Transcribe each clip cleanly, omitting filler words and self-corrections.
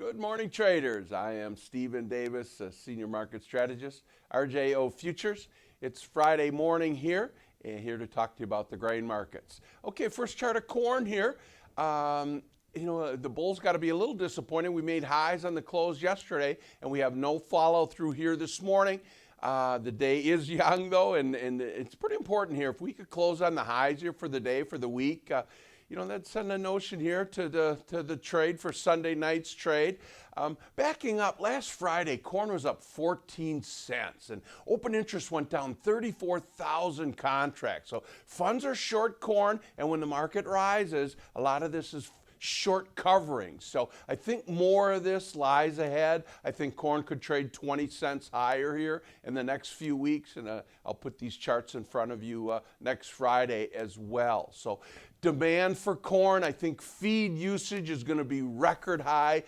Good morning, traders. I am Stephen Davis, a senior market strategist, RJO Futures. It's Friday morning here, and here to talk to you about the grain markets. Okay, first chart of corn here. The bulls got to be a little disappointed. We made highs on the close yesterday, and we have no follow through here this morning. The day is young, though, and it's pretty important here. If we could close on the highs here for the day, for the week, that'd send a notion here to the trade for Sunday night's trade. Backing up, last Friday, corn was up 14 cents, and open interest went down 34,000 contracts. So funds are short corn, and when the market rises, a lot of this is short covering. So I think more of this lies ahead. I think corn could trade 20 cents higher here in the next few weeks, and I'll put these charts in front of you next Friday as well. So demand for corn, I think feed usage is going to be record high.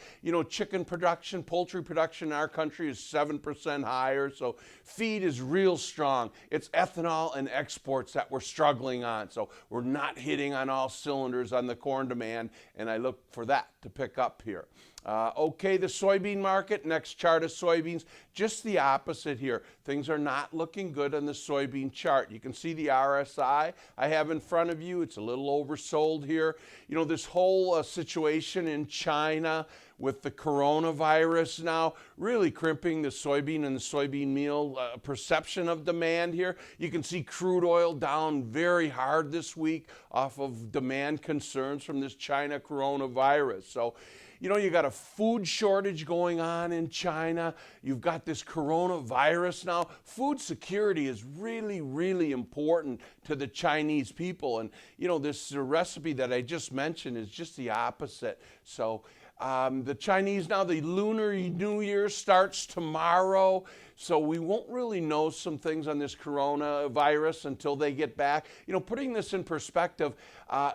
Chicken production, poultry production in our country is 7% higher, so feed is real strong. It's ethanol and exports that we're struggling on, so we're not hitting on all cylinders on the corn demand, and I look for that to pick up here. The soybean market, next chart of soybeans, just the opposite here. Things are not looking good on the soybean chart. You can see the RSI I have in front of you. It's a little oversold here. This whole situation in China with the coronavirus now really crimping the soybean and the soybean meal perception of demand here. You can see crude oil down very hard this week off of demand concerns from this China coronavirus. So, you got a food shortage going on in China. You've got this coronavirus now. Food security is really, really important to the Chinese people. And, this recipe that I just mentioned is just the opposite. So the Chinese now, the Lunar New Year starts tomorrow. So we won't really know some things on this coronavirus until they get back. Putting this in perspective,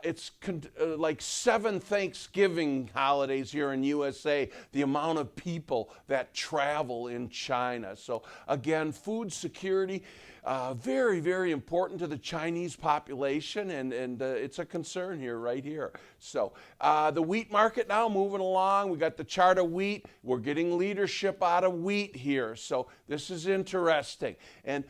it's like 7 Thanksgiving holidays here in USA, the amount of people that travel in China. So again, food security, very, very important to the Chinese population, and it's a concern here, right here. So the wheat market now moving along. We got the chart of wheat. We're getting leadership out of wheat here. So this is interesting. And,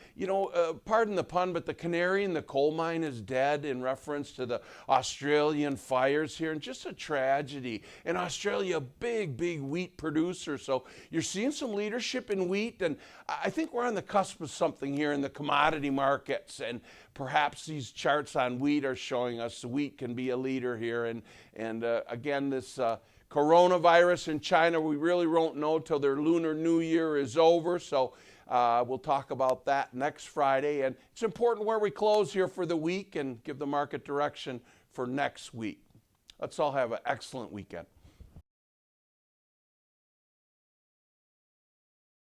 pardon the pun, but the canary in the coal mine is dead in reference to the Australian fires here, and just a tragedy. And Australia, big, big wheat producer. So you're seeing some leadership in wheat, and I think we're on the cusp of something here in the commodity markets, and perhaps these charts on wheat are showing us wheat can be a leader here. And again, this coronavirus in China, we really won't know till their Lunar New Year is over. So we'll talk about that next Friday. And it's important where we close here for the week and give the market direction for next week. Let's all have an excellent weekend.